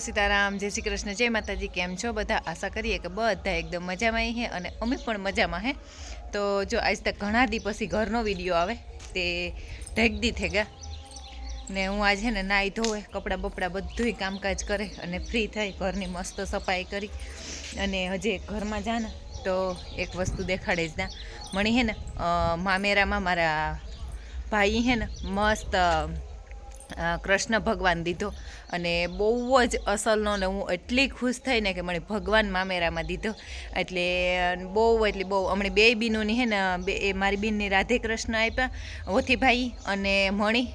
સીતારામ, જય શ્રી કૃષ્ણ, જય માતાજી। કેમ છો બધા? આશા કરીએ કે બધા એકદમ મજામાં હે અને અમે પણ મજામાં હે। તો જો આજ તક ઘણા દી પછી ઘરનો વિડીયો આવે તે ઢેક દી થઈ ગયા ને હું આજ હે ને નાહી ધોવે કપડાં બપડા બધુંય કામકાજ કરે અને ફ્રી થઈ ઘરની મસ્ત સફાઈ કરી અને હજી ઘરમાં જા ને તો એક વસ્તુ દેખાડે જ ના મણી હે ને મામેરામાં મારા ભાઈ હે ને મસ્ત કૃષ્ણ ભગવાન દીધો અને બહુ જ અસલનો ને હું એટલી ખુશ થઈને કે મને ભગવાન મામેરામાં દીધો એટલે બહુ હમણાં બે બીનોની હે ને એ મારી બીનની રાધે કૃષ્ણ આપ્યા ઓથીભાઈ અને મણી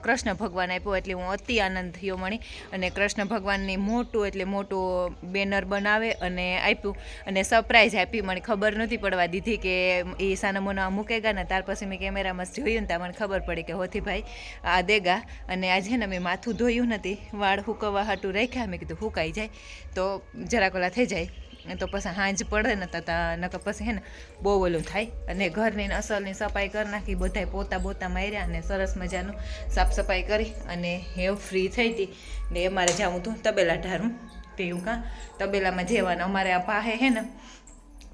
કૃષ્ણ ભગવાન આપ્યો એટલે હું અતિ આનંદ થયો મણી અને કૃષ્ણ ભગવાનની મોટું બેનર બનાવે અને આપ્યું અને સરપ્રાઈઝ આપી મને ખબર નહોતી પડવા દીધી કે એ સાનમોના મૂકેગા ને ત્યાર પછી મેં કેમેરામાં જોયું ને ત્યાં મને ખબર પડી કે હોથીભાઈ આ દેગા અને આજે ને મેં માથું ધોયું નથી વાળ હુકવવા હાટું રાખ્યા મેં કીધું હુકાઈ જાય તો જરાક ઓલા થઈ જાય તો પછી હાંજ પડે ને નકર પછી હે ને બહુ ઓલું થાય અને ઘરની અસલની સફાઈ કરી નાખી બધાય પોતા માર્યા અને સરસ મજાનું સાફ સફાઈ કરી અને હેવ ફ્રી થઈ હતી ને અમારે જાઉં હતું તબેલા ઢારું તે હું કાં તબેલામાં જવાનું અમારે આ પાસે હે ને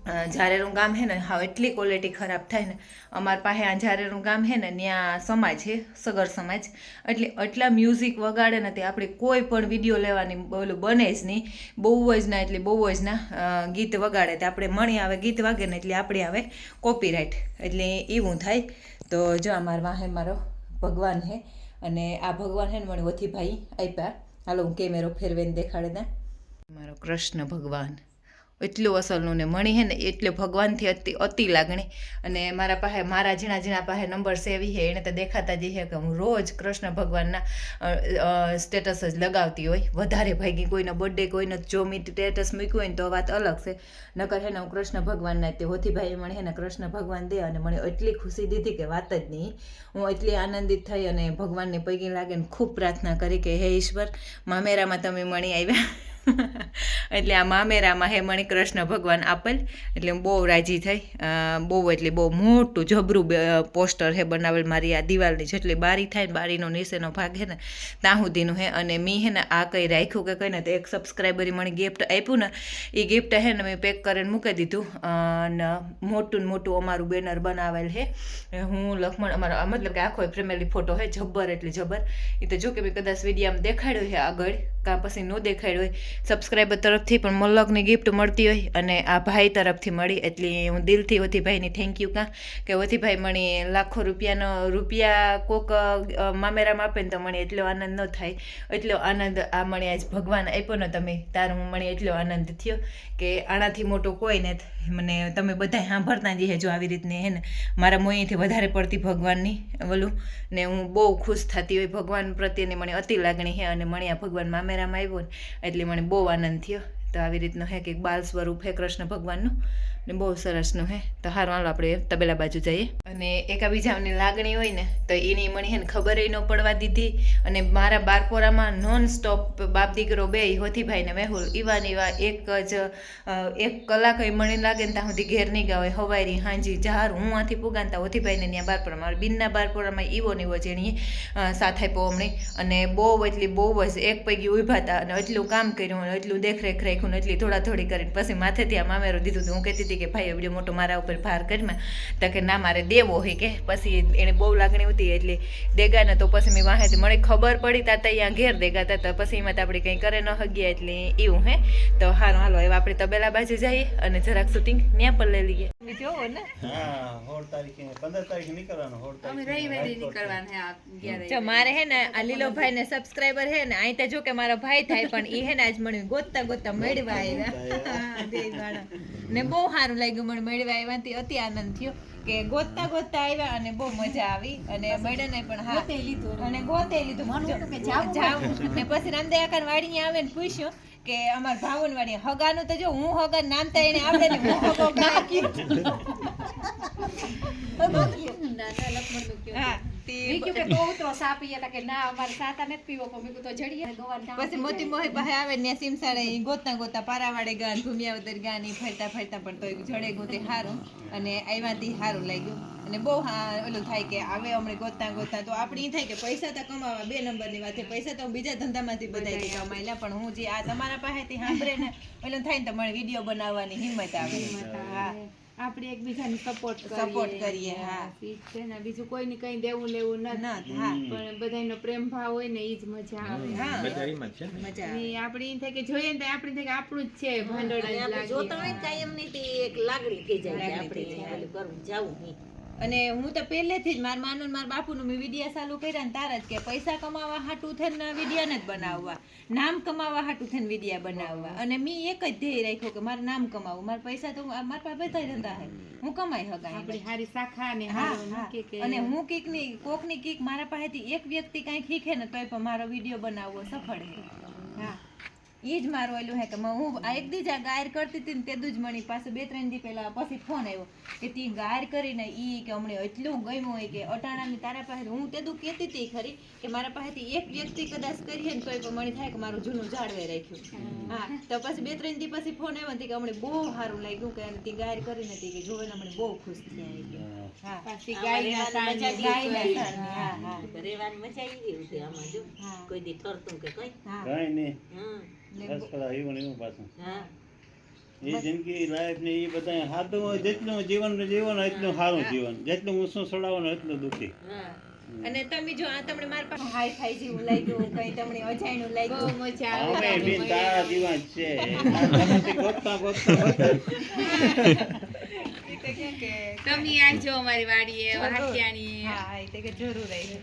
ઝારેરું ગામ હે ને હા એટલી ક્વોલિટી ખરાબ થાય ને અમારા પાસે આ ઝારેરું ગામ હે ને ત્યાં સમાજ છે સગર સમાજ એટલે એટલા મ્યુઝિક વગાડે ને તે આપણે કોઈ પણ વિડીયો લેવાની બોલું બને જ નહીં બહુ જ ના ગીત વગાડે તે આપણે મણી આવે ગીત વાગે ને એટલે આપણે આવે કોપીરાઇટ એટલે એવું થાય તો જો અમારા વાહે મારો ભગવાન હે અને આ ભગવાન હે ને મને વથીભાઈ આપ્યા હાલો હું કેમેરો ફેરવીને દેખાડે દે મારો કૃષ્ણ ભગવાન એટલું અસલનું ને મણી હે ને એટલે ભગવાનથી અતિ લાગણી અને મારા પાસે મારા ઝીણા પાસે નંબર સેવી હે એને તો દેખાતા જ હે કે હું રોજ કૃષ્ણ ભગવાનના સ્ટેટસ જ લગાવતી હોય વધારે ભાગી કોઈનો બર્થડે કોઈનો જો મેં સ્ટેટસ મૂક્યું હોય ને તો વાત અલગ છે નકર હે ને હું કૃષ્ણ ભગવાનના તે હોથીભાઈ મને હે ને કૃષ્ણ ભગવાન દે અને મને એટલી ખુશી દીધી કે વાત જ નહીં હું એટલી આનંદિત થઈ અને ભગવાનને પૈકી લાગે ને ખૂબ પ્રાર્થના કરી કે હે ઈશ્વર મામેરામાં તમે મણી આવ્યા એટલે આ મામેરામાં હે મણી કૃષ્ણ ભગવાન આપેલ એટલે હું બહુ રાજી થઈ બહુ મોટું જબરું પોસ્ટર હે બનાવેલ મારી આ દિવાલની જેટલી બારી થાય ને બારીનો નીચેનો ભાગ હે ને ત્યાં સુધીનું હે અને મેં હે ને આ કંઈ રાખ્યું કે કંઈ ને તો એક સબસ્ક્રાઈબરે મને ગિફ્ટ આપ્યું ને એ ગિફ્ટ હે ને મેં પેક કરીને મૂકી દીધું અને મોટું અમારું બેનર બનાવેલ હે હું લક્ષ્મણ અમારો મતલબ કે આખો ફેમિલી ફોટો હે જબ્બર એટલે જબ્બર એ તો જો કે મેં કદાચ વિડીયામાં દેખાડ્યો છે આગળ કાં પછી ન દેખાડ્યો હોય સબસ્ક્રાઈબર તરફથી પણ મલકની ગિફ્ટ મળતી હોય અને આ ભાઈ તરફથી મળી એટલે હું દિલથી ઓથીભાઈની થેન્ક યુ કાં કે ઓથીભાઈ મણી લાખો રૂપિયા કોક મામેરામાં આપે ને તો મણી એટલો આનંદ ન થાય એટલો આનંદ આ મણી આજ ભગવાન આપ્યો ને તમે તાર હું મણી એટલો આનંદ થયો કે આનાથી મોટો કોઈ ને મને તમે બધા સાંભળતા જ હે જો આવી રીતની હે ને મારા મોંએથી વધારે પડતી ભગવાનની ઓલું ને હું બહુ ખુશ થતી હોય ભગવાન પ્રત્યેની મને અતિ લાગણી છે અને મણી આ ભગવાન મામેરામાં આવ્યો ને એટલે મને બહુ આનંદ થયો તો આવી રીતનું હે કે બાલ સ્વરૂપ હે કૃષ્ણ ભગવાનનું ને બહુ સરસનું હે તો હારું હાલો આપણે તબેલા બાજુ જઈએ અને એકાબીજાની લાગણી હોય ને તો એની મણી હે ને ખબર ન પડવા દીધી અને મારા બારપોરામાં નોન સ્ટોપ બાપ દીકરો બે હોથીભાઈ ને મેહુલ એવા એક કલાક મણી લાગે ને ત્યાં સુધી ઘેર નહીં ગયા હોય હવારી હાંજી જાર હું આથી પુગાનતા હોથીભાઈને ત્યાં બારપોરા મારા બીનના બારપોરામાં એવો જેણીએ સાથ આપ્યો હમણે અને બહુ જ એક પૈકી ઊભા હતા અને એટલું કામ કર્યું અને એટલું દેખરેખ રાખ્યું ને એટલી થોડી કરીને પછી માથે ત્યાં મામેરો દીધું હતું હું કહેતી હતી કે ભાઈ એવડો મોટો મારા ઉપર ભાર કરીમાં તો કે ના મારે દેવો હોય કે પછી એને બહુ લાગણી હતી એટલે દેગા ને તો પછી મેં વાહેથી મને ખબર પડી તા અહીંયા ઘેર દેગા હતા તો પછી એમાં તો આપણે કંઈ કરે ન હગ્યા એટલે એવું હે તો હાલો હવે આપણે તબેલા બાજુ જઈએ અને જરાક શૂટિંગ ત્યાં પર લઈ લઈએ જોવો ને 16 તારીખે 15 તારીખે નીકળવાનું 16 તારીખે રવિવારે નીકળવાનું હે જો મારે હે ને આ લીલોભાઈ ને સબસ્ક્રાઇબર હે ને અહીં તો જો કે મારો ભાઈ થાય પણ એ હે ને આજ મને ગોતતા મળવા આવ્યા ને બહુ સારું લાગ્યું મને મળવા આવ્યાથી અતિ આનંદ થયો કે ગોતતા આવ્યા અને બહુ મજા આવી અને મેડને પણ હા અને ગોતે લીધું ને પછી રામદયા વાડી આવે ને પૂછ્યું કે અમાર ભાવન વાડી હગાનું તો જો હું હગા નામતા એને આવડે ને હું હગો હા મેં કીધું કે તો ઉતરો સા પીએ તા કે ના અમારે સાતા નથી પીવો પણ મેં કીધું તો જડીએ દોવા પછી મોતી મોહી પાસે આવે ને સિમસાડે ઈ ગોતા ગોતા પારાવાડે ગાન ભૂમિયાવદર ગાન ઈ ફરતા ફરતા પણ તોય જડે ગોતે હારું અને આવ્યાથી હારું લાગ્યું અને બહુ ઓલું થાય કે આવે હમણાં ગોતા ગોતા તો આપણે ઈ થાય કે પૈસા તો કમાવા 2 નંબરની વાત છે પૈસા તો બીજા ધંધામાંથી બધાયથી કમાયેલા પણ હું જે આ તમારા પાસેથી સાંભળે ને ઓલું થાય ને તો મને વિડીયો બનાવવાની હિંમત આવે હા આપણે એકબીજાને સપોર્ટ કરીએ હા ઈ છે ને બીજું કોઈને કઈ દેવું લેવું નથી હા પણ બધાયનો પ્રેમ ભાવ હોય ને ઈ જ મજા આવે હા બધા એમાં જ છે ને. મજા ઈ આપણે ઈ થાય કે જોઈએ ને તો આપણે થાય કે આપણું જ છે ભંડોળ જ લાગે જોતા હોય ને કાયમની તે એક લાગણી થઈ જાય કે આપણે ઓલું કરવું જાવું નહીં અને હું તો પહેલેથી જ મારા માનું મારા બાપુનું મેં વિડિયા ચાલુ કર્યા ને તાર જ કે પૈસા કમાવા હાટું થઈને વિડિયા નથી બનાવવા નામ કમાવા હાટું થઈને વિડિયા બનાવવા અને મેં એક જ ધ્યેય રાખ્યો કે મારે નામ કમાવું મારા પૈસા તો મારા પાસે બધા ધંધા છે હું કમાઈ હગાય આપણી હારી શાખા ને હા હારું હા. મૂકે કે અને હું કોકની કીક મારા પાસેથી એક વ્યક્તિ કાંઈક શીખે ને તોય પણ મારો વિડીયો બનાવવો સફળ છે હા એ જ મારું ઓલું હે કે હું આ એક દી જ આ ગાયર કરતી હતી ને તે જ મણી પાસે 2-3 દી પહેલા પછી ફોન આવ્યો કે તી ગાયર કરીને ઈ કે હમણે એટલું ગમ્યું હોય કે અટાણાની તારા પાસે હું તે કહેતી હતી ખરી કે મારા પાસેથી એક વ્યક્તિ કદાચ કરીએ ને તોય પણ મને થાય કે મારું જૂનું જાળવે રાખ્યું હા તો પછી 2-3 દી પછી ફોન આવ્યો ને કે હમણે બહુ સારું લાગ્યું કે તી ગાયર કરીને હતી કે જોઈને હમણે બહુ ખુશ થયા હા પાછી ગાયના સાંજે ગાયના સાંજે, હા હા રહેવાની મજા આવી ગયું છે આમાં જો હા. કોઈ દી ઠરતું કે કઈ હા કાંઈ નહીં હમ બસ કરા એવું એવું પાછું હા એ જિંદગી લાઈફ ને એ બધા સાદું હોય જેટલું જીવન જીવન એટલું સારું જીવન જેટલું ઊંચું ચડાવવાનું એટલું દુઃખી હા અને તમે જો આ તમને મારા પાસે હાઈ ફાઈ જેવું લાગ્યું કઈ તમને અજાણ્યું બહુ લાગ્યું મજા અમે આવે બી તારા જીવન છે તારાથી ગોતતા ગોતતા ઈ તો કેમ કે તમે આવજો અમારી વાડીએ હાથિયાણી હા ઈ તો કે જરૂર આવી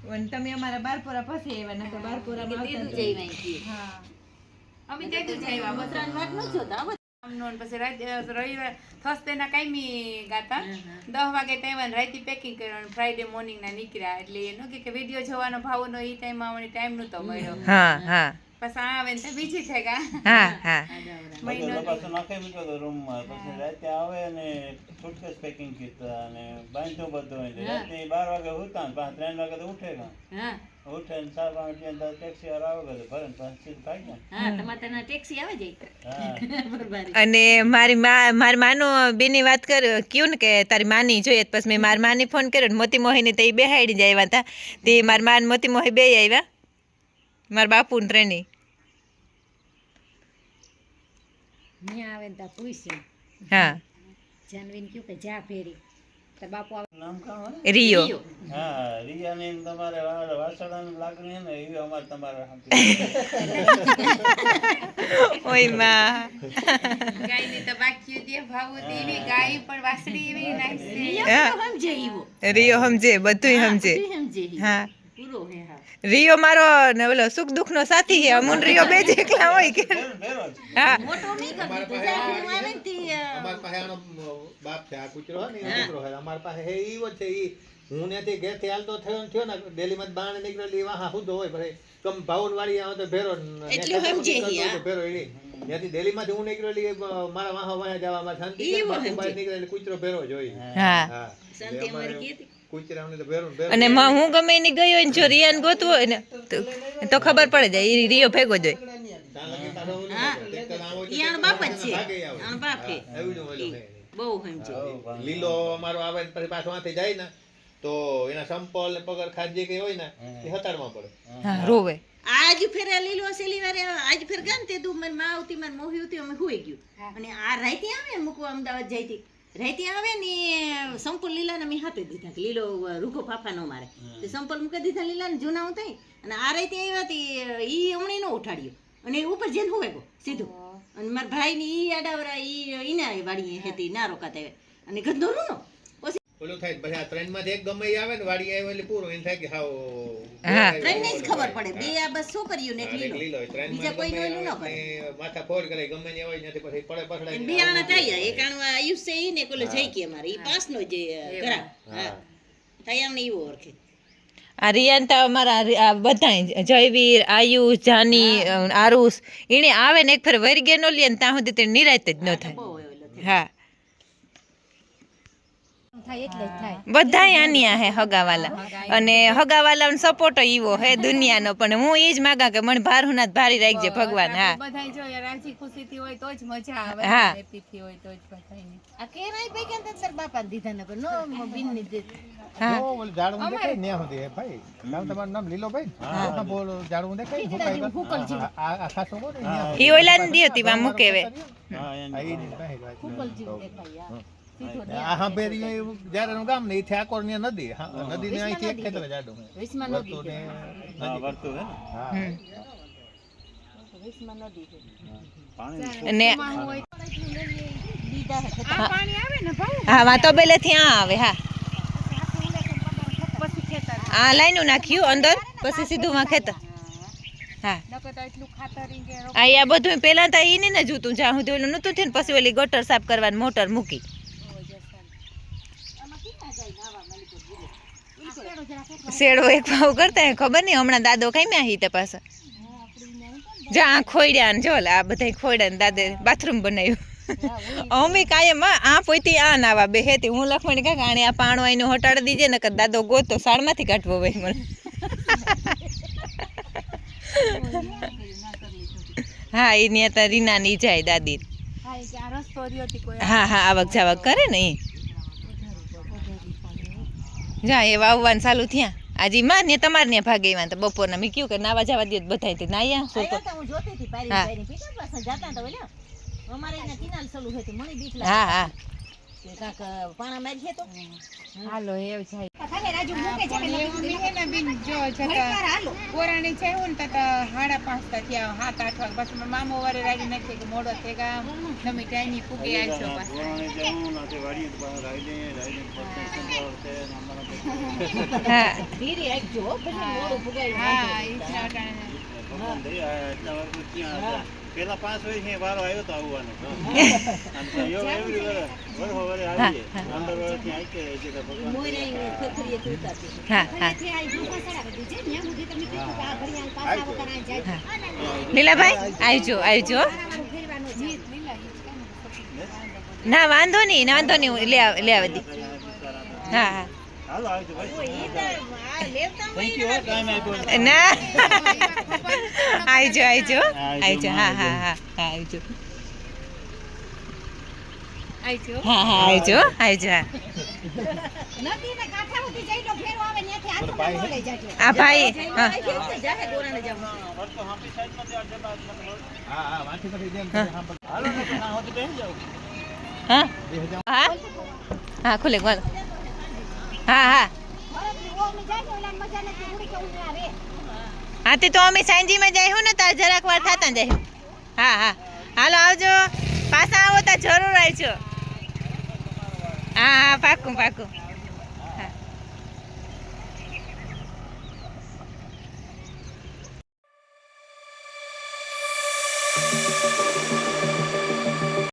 અને તમે અમારા બારપોરા પાસે આવ્યા નકર બારપોરામાં આવતા દીધું જ જઈ વાંચી હા અમે જઈતું જ આવ્યા મતરાન વાત ન જોતા હવે આમનો ને પછી રવિવાર થર્સડેના કાયમી ગાતા 10 વાગે ટાઈમ રાતે પેકિંગ કર્યું ફ્રાઈડે મોર્નિંગ ના નીકળ્યા એટલે એનો કે વિડીયો જોવાનો ભાવનો ઈ ટાઈમમાં મને ટાઈમ નતો મળ્યો હા હા પછી આવે ને તો બીજી થઈ ગયા હા હા બધું પાછું નાખી મૂક્યો હતો રૂમમાં પછી રાતે આવે અને સુટકેસ પેકિંગ કીધા અને બાંધ્યો બધું એટલે રાતે 12 વાગે ઉઠતા ને 3 વાગે તો ઉઠે ગયા હા ઉઠે ને 4 વાગે ત્યાં ટેક્સી વાળા આવે ગયો ભરે ને પાછી ભાઈ ગયા હા તમારે તને ટેક્સી આવે જાય હા બરબારી અને મારી માનો બેની વાત ક્યું ને કે તારી માની જોઈએ તો પછી મેં મારી માની ફોન કર્યો ને મોતી મોહીને તો એ બેહાડી જ આવ્યા હતા તે મારી માન મોતી મોહી બે આવ્યા મારા બાપુ ને ત્રણેય ન્યા આવે ને તા પૂછ્યું હા જાનવીને કયું કે જા ફેરી તો બાપુ આવે નામ કામ હોય રિયો હા રિયાની ને તમારે વાસણાની લાગણી છે ને એવી અમારે તમારે ઓય માં ગાયની તો બાકી દે ભાવ હતી એવી ગાય પણ વાસળી એવી નાખી હા. સમજે ઈવો રિયો સમજે બધુંય સમજે બધું સમજે ઈ. હા પૂરો હે હા રિયો મારો ને ઓલો સુખ દુઃખ નો સાથી છે અમુન રિયો બે જ એકલા હોય કે ભેરો જ હા મોટો નહીં કરી દીધો જાનવીનું આવે ને તી, અમાર પાસે આનો બાપ છે આ કૂતરો હોય ને એ કૂતરો હોય અમાર પાસે હે ઈવો જ છે ઈ હું ત્યાંથી ઘેરથી હાલતો થયો ને ડેલીમાં બાણ નીકળેલી વાહા હુદ્દો હોય ભરે કમ ભાવન વાળી આવે તો ભેરો એટલું સમજે ઈ, હા. ભેરો એની ત્યાંથી ડેલીમાંથી હું નીકળેલી મારા વાહા વાહા જવા મારા શાંતિ ઈવો બાપુ સમજે. બહાર નીકળેલી કૂતરો ભેરો જ હોય હા હા શાંતિ અમારી કીધી. કૂતરાઓને તો ભેરો ને ભેરો અને હું ગમે એની ગઈ હોય ને જો રિયાને ગોતવો હોય ને તો ખબર પડે જાય ઈ રિયો ભેગો જ હોય ત્યાં લગી પાછો ઓલું હા. ટ્રેક્ટર આવો તો ઈ આનો બાપ જ છે ભાગે આવે. આનો બાપ છે એવું જ ઓલું હે. બહુ સમજે લીલો અમારો આવે ને પછી પાછો આથી જાય ને તો એના સંપલ ને પગર ખાજ જે કઈ હોય ને એ હતાડમાં પડે હા રોવે આજ ફેર લીલો સેલી વારે આજ ફેર ગાન તે તું મારી માં આવતી મારી મોહી આવતી અમે હુઈ ગયું અને આ રાઈતે આવે ને મૂકવા અમદાવાદ જઈતી રાઈતે આવે ને સંપલ લીલા ને મેં હાથે દીધા કે લીલો રૂખો ફાફા નો મારે તે સંપલ મૂકી દીધા લીલા ને જૂના ઉતાઈ અને આ રાઈતે આવ્યા તી ઈ હમણાં નો ઉઠાડ્યો અને એ ઉપર જઈને હુવે ગયો સીધું અને મારા ભાઈ ની ઈ આડાવરા ઈ ઈના વાડી હતી ના રોકાતા આવ્યા અને ગંદોનું નો ઓલું થાય પછી આ ટ્રેન માંથી એક ગમે ઈ આવે ને વાડી આવ્યો એટલે પૂરું એને થાય કે હાવ હા. ટ્રેન ને જ ખબર પડે બે આ બસ શું કર્યું ને એક હા, એક લીલો લીલો હોય. ટ્રેનમાં બીજા કોઈ ગમે નું ન આવે કરે ને માથા ફોડ કરે ગમે ને હોય ત્યાંથી પછી પડે પછડાય બે આણા થાય એક આણું આયુષ છે ઈ ને કોલે જઈ કે અમારે ઈ પાસનો જે ઘરા હા થાય અમને ઈવો ઓળખે આ રિયાન તો અમારા આ બધાય જયવીર આયુષ જાની આરુષ એને આવે ને એક ફેર વર્ગે નો લે ને ત્યાં સુધી તે નિરાત જ ન થાય બહુ ઓલો થાય હા બધાય આન્યા હે હગાવાલા અને હગાવાલાનો સપોર્ટ ઈવો હે દુનિયાનો પણ હું ઈ જ માગા કે મને ભારુનાથ ભારી રાખજે ભગવાન હા બધાય જો રાજી ખુશીથી હોય તો જ મજા આવે હા. હેપીથી હોય તો જ બધાયને આ કેરાય પૈકી ને તાર બાપાને દીધા ને નો બિન ની દીધા હા જો ઓલું ઝાડવું દેખાય ને સુધી હે ભાઈ નામ તમારું નામ લીલોભાઈ હા બોલો ઝાડવું દેખાય ને હુકાઈ આ ખાસો બોલો ઈ ઓલાને દિયો તી વા મૂકે વે હા એને આ હા બેરી જ્યારે નું ગામ ને ઈથી આકોર ની નદી નદી ને અહીંથી એક ખેતર જાડું વિસમાં નદી વર્તું ને હા વર્તું હે ને હા વિસમાં નદી છે પાણી અને દીધા હે આ પાણી આવે ને ભાવ હા વા તો બેલેથી આ આવે હા પછી ખેતર આ લાઈનું નાખ્યું અંદર પછી સીધું માં ખેતર હા નકર તો એટલું ખાતર ઈ કે આ બધું પેલા તો ઈને ને જોતું જ્યાં સુધી ઓલું નતું થયું ને પછી ઓલી ગટર સાફ કરવાની મોટર મૂકી શેડો એક ભાવ કરતા હે, ખબર નહીં હમણાં દાદો કઈ મેં હી તે પાસે જ્યાં ખોડ્યા ને જો આ બધા ખોડ્યા ને દાદે બાથરૂમ બનાવ્યું અમે કાયમ આ પોઈતી આ નાવા બે હેતી હું લખમણી કાકા આને આ પાણો આઈને હટાડી દીજે ને કે દાદો ગોતો સાળમાંથી કાઢવો ભાઈ મને હા એની અત્યારે રીના ની જાય દાદી હા ઈ કે આ રસ્તો રહ્યો તી કોઈ હા હા આવક જાવક કરે ને ઈ જા એ વાવવાનું ચાલુ થયા આજે માં ને તમારે ને ભાગે એવા તો બપોરના મેં કયું કે નાવા જવા દે બધાય તે નાયા આયા તા હું જોતી હતી પારી હા. પારી પીટા પાસે જાતા તો ઓલા અમારે એના કિનાલ ચાલુ હતી મને બીક લાગે હા હા કે કાક પાણા મારી છે તો હાલો એવ જાય ખાલે રાજુ મૂકે છે કે એવું બી હે ને બીન જો ઘડીકવાર જતા હાલો પોરાણી છે એવું ને તો 5:30 તા થયા 7-8 વાગે પછી મારા મામો વારે રાજી નાખે કે મોડો થઈ ગયા તમે ટાઈમી પૂગે આવશો પાછા પુરાણી જવું નાથી વાડીએ તો બહાર રાઈડે પછી સંભાળતે અમારા હા ધીરે રાખજો હો, પછી મોડું પુગાડ્યું હા ઈ છે અટાણે ભગવાન દયા એટલા વાર તો ત્યાં હતા. પેલા 5 વર્ષે વારો આવ્યો તો આવવાનો આમ તો એવો એવરી વરહો વરે આવીએ 15 વર્ષથી આવી કે છે કે ભગવાન મોરે ખખરીએ તુતાતી હા હા થી આઈ ભૂખા સડા બધી છે ન્યા સુધી તમે કીધું કે આ ઘડિયાળ પાછા વગર આ જાય લીલાભાઈ આવજો આવજો ફેરવાનું છે ના વાંધો નહીં હું લે આવે દી હા હા હાલો આવજો ભાઈ ઈ તો આ લેવતા હોય થેન્ક યુ ટાઈમ આપ્યો ના આવજો આવજો આવજો હા હા હા હા આવજો આવજો હા હા આવજો આવજો હા નદીના કાંઠા સુધી જઈલો ફેરો આવે ન્યાથી આટલું ન લઈ જાજો આ ભાઈ હા જાહે ગોરાને જાવ વર્તો હાંપી સાઈડમાં ત્યાં જતા મતલબ હા હા વાંચી પછી જેમ હાલો ને ના હોતી બેસી જાવ હા હા હા ખુલે બોલો હા હા હા તે તો અમે સાંજીમાં જઈશું ને તાર જરાક વાર થતા જઈશું હા હા હાલો આવજો પાછા આવો તો જરૂર આવજો હા હા પાકું પાકું